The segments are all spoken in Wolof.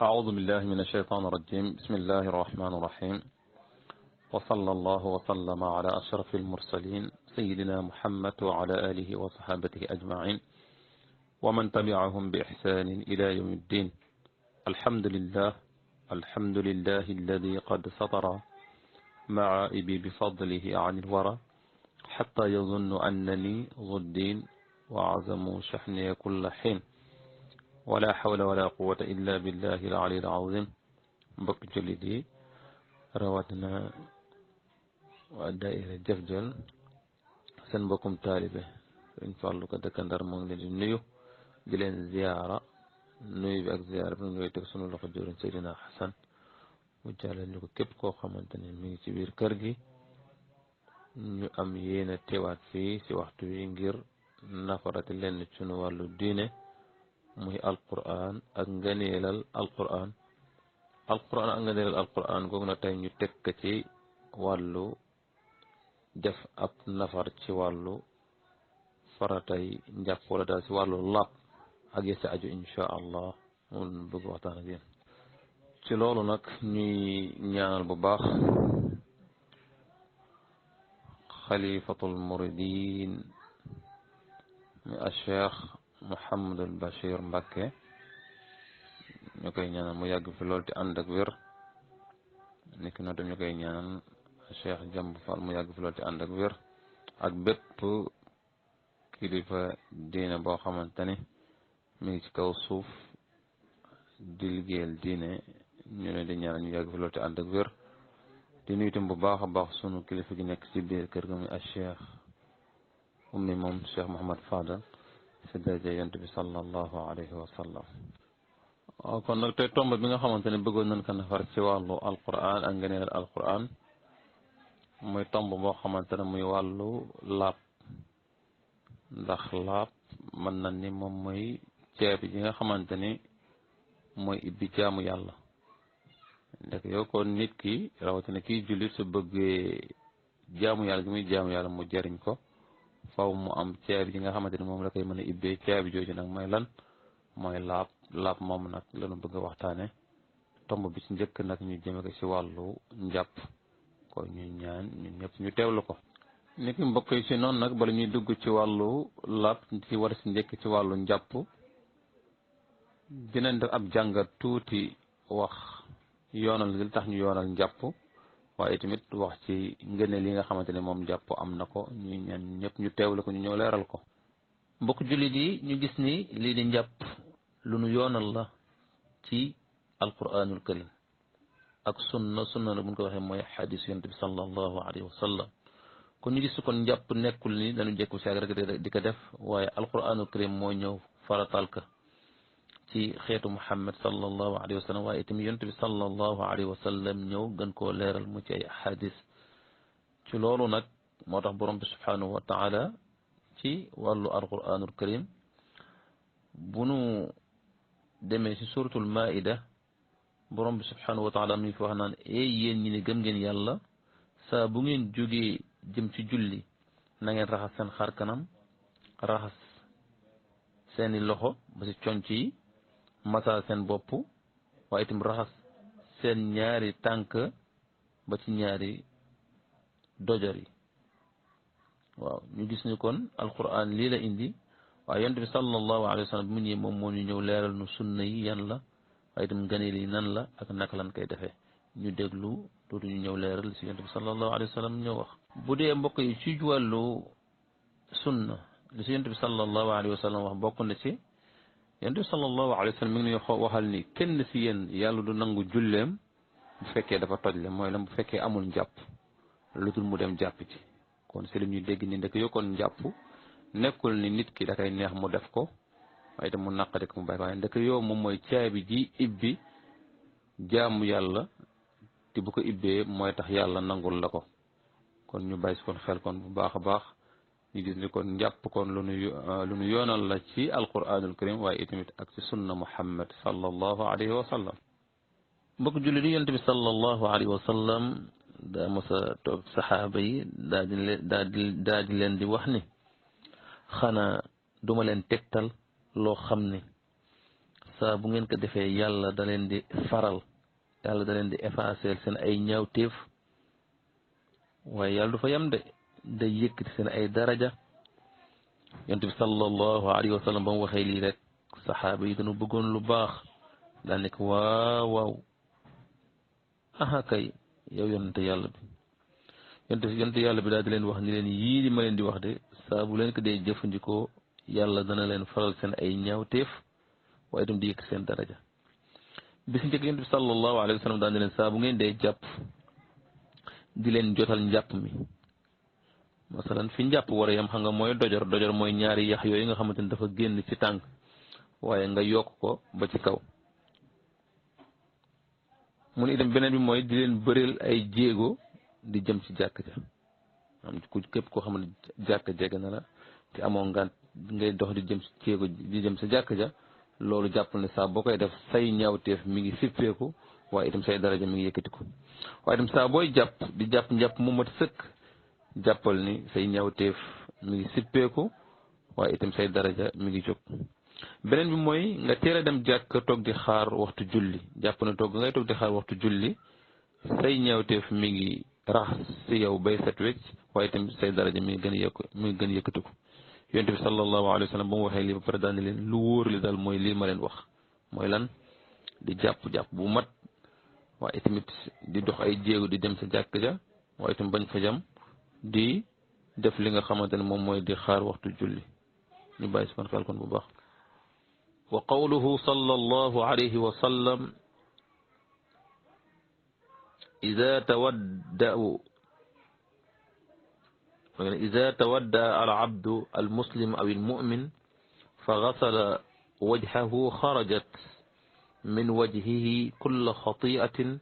أعوذ بالله من الشيطان الرجيم. بسم الله الرحمن الرحيم. وصلى الله وسلم على أشرف المرسلين سيدنا محمد وعلى آله وصحابته أجمعين ومن تبعهم بإحسان إلى يوم الدين. الحمد لله الذي قد سطر معائبي بفضله عن الورى حتى يظن أنني ذو الدين وعزموا شحني كل حين ولا حول ولا قوة إلا بالله العلي العظيم. mbokk jullit yi rawatina waa daayira Jëfjël seen mbokkum taalibe Sëriñ Fallu ko dëkk Ndar moo ngi leen di nuyu di leen ziyaara nuyu bi ak ziyaara bi ngay teg sunu loxo jëriñ Seydina Xasan mu jàllale ñu ko képp koo xamante ne mi ngi ci biir kër gi ñu am yéene teewaat fii ci waxtu wi ngir nafarati leen ci sunu wàllu diine muy alquran ak ngëneelal alquran ak ngëneelal alquran googu na tey ñu teg ko ci wàllu def ab nafar ci wàllu faratay njàpp wala daal ci wàllu laab ak yesi aju insha allah moom bëgg waxtaan ak yéen ci loolu nag ñuy ñaanal bu baax xalifatul muridin mi a cheikh Mouhamadul Bachir Mbacké ñu koy ñaanal mu yàgg fi lool te ànd ak wér niki noonu tam ñu koy ñaanal Cheikh Jàmb Fall mu yàgg fi lool te ànd ak wér ak bépp kilifa diine boo xamante ni mi ngi ci kaw suuf di liggéeyal diine ñu ne di ñaanal ñu yàgg fi lool te ànd ak wér di nuyu itam bu baax a baax sunu kilifa gi nekk ci biir kër ga muy ak Cheikh ummi moom Cheikh Mouhamad Fadal si daraja yonent bi sallallahu alayhi wa sallam. waaw kon nag tey tomb bi nga xamante ne bëggoon nañ ko nafar ci wàllu alquran ak ngëneel alquran muy tomb boo xamante ne muy wàllu laab ndax laab mën na ni moom mooy ceebi ji nga xamante ni mooy ibbi jaamu yàlla ndek yow kon nit ki rawatina kiy jullit su bëggee jaamu yàlla gi muy jaamu yàlla mu jëriñ ko faw mu am caabi ji nga xamante ni moom la koy mën a ibbee caabi jooju nag mooy lan mooy laab moom nag lañu bëgg a waxtaane tomb bi ci njëkk nag ñu jëme ko ci wàllu njàpp ko ñu ñaan ñun ñëpp ñu teewlu ko ni ki mbokk yi ci noonu nag bala ñuy dugg ci wàllu laab ci war ci njëkk ci wàllu njàpp dinañ def ab jàngat tuuti wax yoonal li tax ñu yoonal njàpp waaye tamit wax ci ngëneel yi nga xamante ne moom njàpp am na ko ñuy ñaan ñëpp ñu teewlu ko ñu ñëw leeral ko mbokk jullit yi ñu gis ni lii di njàpp lu nu yoonal la ci alquranul karim ak sunna la bu ñu ko waxee mooy xadis yonent bi sallallahu alayhi wa sallam kon ñu gis kon njàpp nekkul ni dañu jekku si ak rek di ko def waaye alquranul karim moo ñëw faratal ka ci xeetu muhammad sallallahu alayhi wa sallam waaye itam yonent bi sallallahu alayhi wa sallam ñëw gën koo leeral mu ci ay xadis ci loolu nag moo tax borom bi subhanahu wa taala ci wàllu alquranul karim bu nu demee ci suratul maida borom bi subhanahu wa taala mi fi wax naan yéen ñi ne gëm ngeen yàlla saa bu ngeen jógee jëm ci julli na ngeen raxas seen xar kanam raxas seeni loxo ba ci conc yi masa seen bopp waaye itam raxas seen ñaari tànk ba ci ñaari dojor yi waaw ñu gis ni kon alquran lii la indi waaye yonent bi sallallahu alayhi wa sallam bi mu ñëwee moom moo ñu ñëw leeral nu sunna yi yan la waaye itam ngëneel yi nan la ak naka lan koy defee ñu déglu dootu ñu ñëw leeral si yonent bi sallallahu alayhi wa sallam ñëw wax bu dee mbokk yi ci wàllu sunna li si yonent bi sallallahu alayhi wa sallam wax bokk na ci yonent bi sallallahu alayhi wa sallam mi ngi ñuy waxal ni kenn si yéen yàlla du nangu julleem bu fekkee dafa toj le mooy la bu fekkee amul njàpp lu dul mu dem jàpp ci kon si li ñuy dégg ni ndek yo kon njàpp nekkul ni nit ki da koy neex mu def ko waaye itam mu naqari ko mu bàyyi waaye ndek yow moom mooy caabi ji ibbi jaamu yàlla te bu ko ibbee mooy tax yàlla nangul la ko kon ñu bàyyi si kon xel kon bu baax a baax ñu gis ni kon njàpp kon lu nu yoonal la ci alquranul karim waaye itamit ak ci sunna muhammad sallallahu alayhi wa sallam mbokk julli di yonent bi sallallahu alayhi wa sallam daa mos a toog saxaaba yi daa di leen di wax ni xanaa duma leen tegtal loo xam ne saa bu ngeen ko defee yàlla da leen di faral yàlla da leen di effacer seen ay ñaawteef waaye yàlla du fa yem de day yëkkati seen ay daraja yonent bi sallallahu alayhi wa sallam ba mu waxee lii rek saxaaba yi dañu bëggoon lu baax daa nekk waaw waaw aha kay yow yonent yàlla bi yonent yàlla bi daal di leen wax ni leen yii di ma leen di wax de saa bu leen ko dee jëfandikoo yàlla dana leen faral seen ay ñaawteef waaye itam di yëkkati seen daraja bis njëkk yonent bi sallallahu alayhi wa sallam daal di leen saa bu ngeen dee jàpp di leen jotal njàpp mi masalan fi njàpp war a yam xam nga mooy dojor mooy ñaari yax yooyu nga xamante ni dafa génn ci tànk waaye nga yokk ko ba ci kaw mu ne itam beneen bi mooy di leen bëreel ay jéego di jëm ci jàkk ja am ku képp koo xam ne jàkk jege na la te amoo ngant ngay dox di jëm ci jéego di jëm sa jàkk ja loolu jàppal ne saa boo koy def say ñaawteef mi ngi sippeeku waaye itam say daraja mi ngi yëkkatiku waaye itam saa booy jàpp di jàpp njàpp mu mat sëkk jàppal ni say ñaawteef mi ngi sippeeku waaye itam say daraja mi ngi jóg beneen bi mooy nga teel a dem jàkk toog di xaar waxtu julli jàpp ne toog ngay toog di xaar waxtu julli say ñaawteef mi ngi raxas si yow bay set wecc waaye itam say daraja mi ngi gën a yokk mi ngi gën a yëkkatiku yonent bi sallallahu alayhi wa sallam ba mu waxee lii ba pare daal leen lu wóor li daal mooy lii ma leen wax mooy lan di jàpp bu mat waaye tamit di dox ay jéego di dem sa jàkk ja waaye itam bañ fa jam di def li nga xamante ne moom mooy di xaar waxtu julli ñu bàyyi si kon xel kon bu baax wa qawluhu sallallahu alayhi wa sallam إذا تودأ العبد المسلم أو المؤمن فغسل وجهه خرجت من وجهه كل خطيئة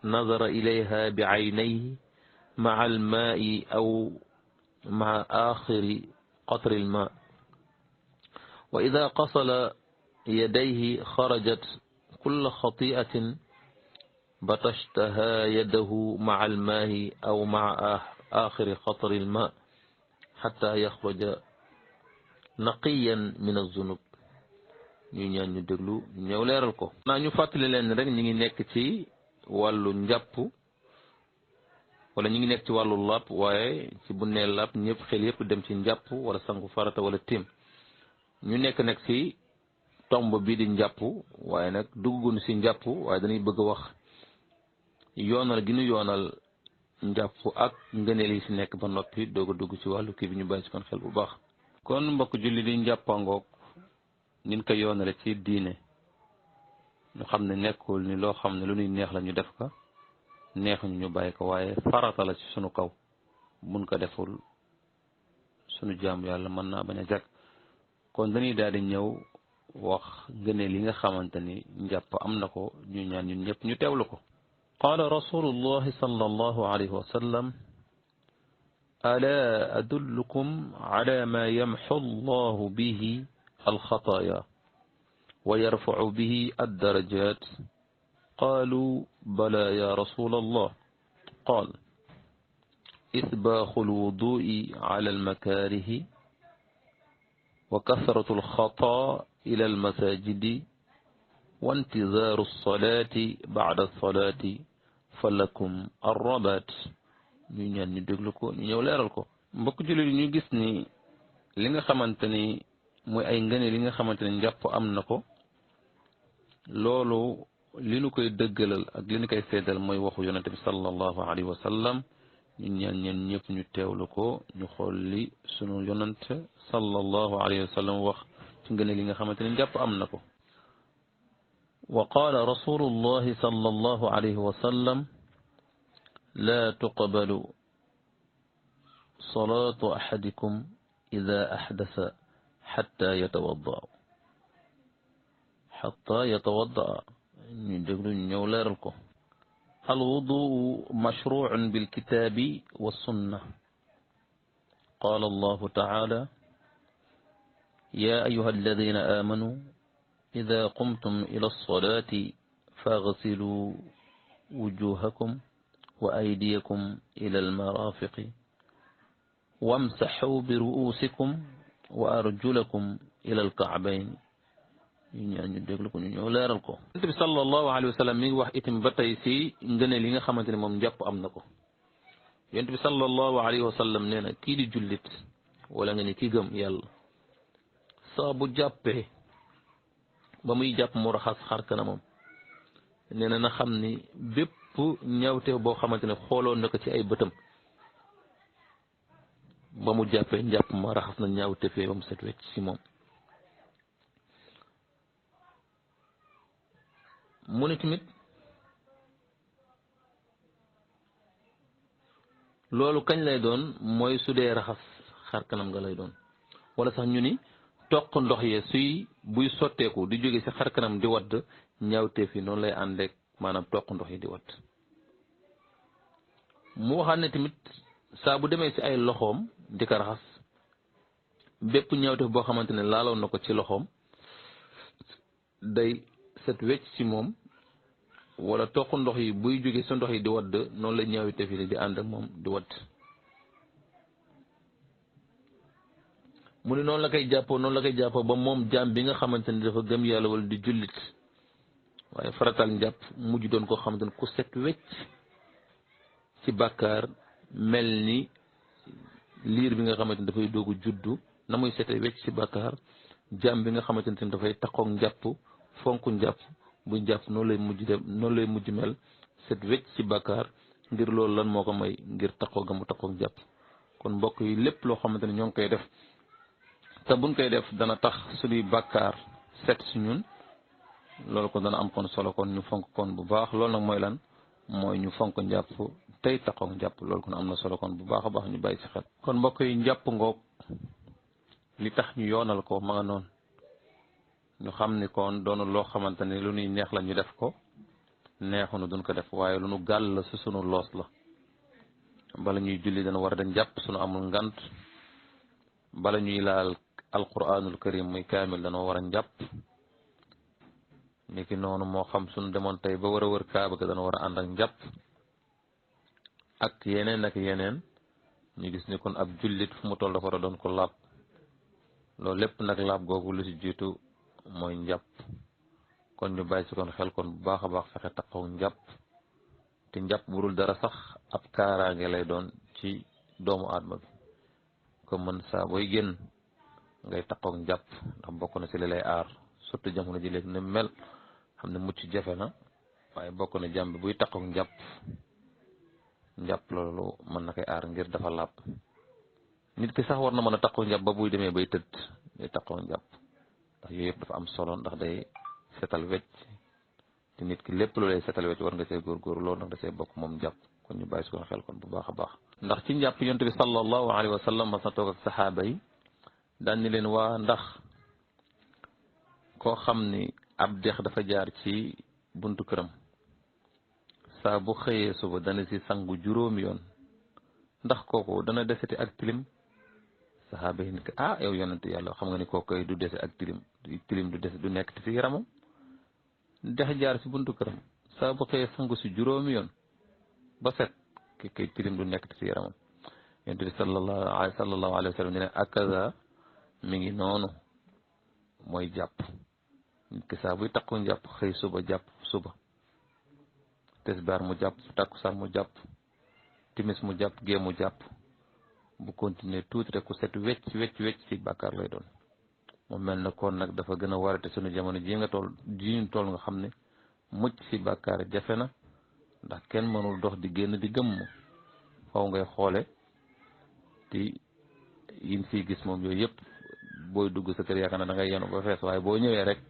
نظر إليها بعينيه مع الماء أو مع آخر قطر الماء وإذا غسل يديه خرجت كل خطيئة بطشتها يده مع الماء أو مع آخر قطر الماء حتى يخرج نقيا من الذنوب ñu ñaan ñu déglu ñëw leeral ko naa ñu fàttali leen rek ñi ngi nekk ci wàllu njàpp wala ñi ngi nekk ci wàllu làpp waaye ci bu nee làpp ñëpp xel yëpp dem ci njàpp wala sangu farata wala tim ñu nekk nag ci tomb bii di njàpp waaye nag dugguñu ci njàpp waaye dañuy bëgg a wax yoonal gi ñu yoonal njàpp ak ngëneel yi ci nekk ba noppi doog a dugg ci wàllu kii bi ñu bàyyi ci kon xel bu baax kon mbokk julli di njàppangoog nin ko yoonale ci diine ñu xam ne nekkul ni loo xam ne lu ñuy neex la ñu def ko neexuñu ñu bàyyi ko waaye farata la ci sunu kaw mun ko deful sunu jaam yàlla mën naa bañ a jag kon dañuy daal di ñëw wax ngëneel yi nga xamante ni njàpp am na ko ñu ñaan ñun ñëpp ñu teewlu ko قال رسول الله صلى الله عليه وسلم ألا أدلكم على ما يمحو الله به الخطايا ويرفع به الدرجات قالوا بلى يا رسول الله قال إسباغ الوضوء على المكاره وكثرة الخطا إلى المساجد وانتظار الصلاة بعد الصلاة فلكم الربات ñu ñaan ñu déglu ko ñu ñëw leeral ko mbokk jullit ñu gis ni li nga xamante ni mooy ay ngëneel li nga xamante ne njàpp am na ko loolu li nu koy dëggalal ak li nu koy seedal mooy waxu yonente bi sallallahu alayhi wa sallam ñu ñaan ñeen ñëpp ñu teewlu ko ñu xool li sunu yonente sallallahu alayhi wa sallam wax ci ngëneel li nga xamante ne njàpp am na ko وقال رسول الله صلى الله عليه وسلم لا تقبل صلاة أحدكم إذا أحدث حتى يتوضأ الوضوء مشروع بالكتاب والسنة قال الله تعالى يا أيها الذين آمنوا إذا قمتم إلى الصلاة فاغسلوا وجوهكم وأيديكم إلى المرافق وامسحوا برؤوسكم وأرجلكم إلى الكعبين ñu ñaan ñu déglu ko ñu ñëw leeral ko. Yonent bi sallallahu alayhi wa sallam mi ngi wax itam ba tey si ngëneel li nga xamante ne moom njàpp am na ko. Yonent bi sallallahu alayhi wa sallam nee na kii di jullit wala nga ni ki gëm yàlla saa bu jàppee ba muy jàpp mu raxas xar kanamam nee na xam ni bépp ñawteef boo xamante ne xooloon na ko ci ay bëtam ba mu jàppee njàpp ma raxas na ñaawteefee ba mu set wecc ci moom. mu ne tamit loolu kañ lay doon mooy su dee raxas xar kanam nga lay doon wala sax ñu ni toq ndox yee buy sotteeku di jóge ci xar kanam di wadd ñaawteef yi noonu lay àndeek maanaam toq ndox yi di wadd. mu waxaat ne tamit saa bu demee ci ay loxoom di ko raxas bépp ñaawteef boo xamante ne laaloon na ko ci loxoom day set wecc ci moom wala toq ndox yi buy jóge sa ndox yi di wadd noonu la ñaawteef yi di ànd ak moom di wadd. mu ne noonu la koy jàppoo ba moom jaam bi nga xamante ne dafa gëm yàlla wala di jullit waaye faratal njàpp mujj doon koo xamante ne ku set wecc ci bàkkaar mel ni liir bi nga xamante ne dafay doogu juddu na muy sete wecc ci bàkkaar jaam bi nga xamante ne dafay taxoog njàpp fonk njàpp bu njàpp noonu lay mujj mel set wecc ci bàkkaar ngir loolu lan moo ko may ngir taxoog mu taxoog njàpp. kon mbokk yi lépp loo xamante ne ñoo ngi koy def te buñ koy def dana tax suñuy bàkkaar set si ñun loolu kon dana am kon solo kon ñu fonk kon bu baax loolu nag mooy lan mooy ñu fonk njàpp tey taxaw njàpp loolu kon am na solo kon bu baax a baax ñu bàyyi si xel. kon mbokk yi njàpp ngoog li tax ñu yoonal ko ma nga noonu ñu xam ni kon doonu loo xamante ne lu ñuy neex la ñu def ko neexunu duñ ko def waaye lu nu gàll la si sunu loos la. bala ñuy julli dana war a dem jàpp sunu amul ngant bala ñuy laal alquranul karim muy kaamil dana war a njàpp niki noonu moo xam suñu demoon tey ba war a wër kaaba ga dana war a ànd ak njàpp ak yeneen ñu gis ni kon ab jullit fu mu toll dafa war a doon ko laab loolu lépp nag laab googu lu ci jiitu mooy njàpp kon ñu bàyyi si kon xel kon bu baax a baax fexe taxaw njàpp te njàpp bu dul dara sax ab kaaraange lay doon ci doomu aadama bi ko mën saa booy génn ngay taxaw njàpp ndax bokk na si li lay aar surtout jamono ji léegi ne mel xam ne mucc jafe na waaye bokk na jàmm bi buy taxaw njàpp loolu mën na koy aar ngir dafa làpp nit ki sax war na mën a taxaw njàpp ba buy demee bay tëdd day taxaw njàpp ndax yooyu yëpp dafa am solo ndax day setal wecc te nit ki lépp lu lay setal wecc war nga see góorgóorlu loolu nag da see bokk moom njàpp kon ñu bàyyi su ko xel kon bu baax a baax. ndax ci njàpp yonent bi sallallahu alayhi wa sallam mas na toog ak saxaaba yi daan ni leen waa ndax koo xam ni ab dex dafa jaar ci buntu këram saa bu xëyee suba dana si sangu juróomi yoon ndax kooku dana deseti ak tilim saxaaba yi ni ko yow yonent yàlla xam nga ni kooku du dese ak tilim du dese du nekk ci yaramam dex jaar si buntu këram saa bu xëyee sangu si juróomi yoon ba set ki kay tilim du nekk ci yaramam yonent bi sallallahu alayhi wa sallam ne akaza mi ngi noonu mooy jàpp nit ki saa buy takku njàpp xëy suba jàpp suba tisbaar mu jàpp takkusaan mu jàpp timis mu jàpp gee mu jàpp bu continuer tuuti rek ku set wecc ci bàkkaar lay doon mu mel na kon nag dafa gën a warate sunu jamono ji ñu toll nga xam ne mucc ci bàkkaar jafe na ndax kenn mënul dox di génn di gëmm faw ngay xoole ti yin siy gis moom yooyu yëpp booy dugg sa kër yaakaar na da ngay yenu ba fees waaye boo ñëwee rek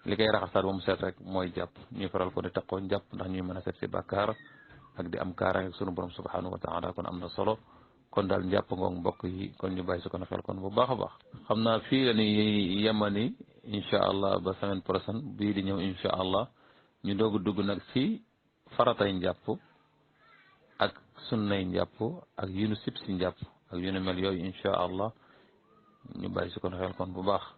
li koy raxasaat ba mu set rek mooy jàpp ñuy faral ko di taxoo njàpp ndax ñuy mën a set si bàkkaar ak di am kaaraange ak sunu borom subhanahu wa taala kon am na solo kon daal njàpp ngoog mbokk yi kon ñu bàyyi si kon xel kon bu baax a baax. xam naa fii la ñuy yemani incha allah ba semaine prochaine bii di ñëw incha allah ñu doog a dugg nag si faratay njàpp ak sunnay njàpp ak yu nu sib si njàpp ak yu nu mel yooyu incha allah ñu bàyyi si kon xel kon bu baax.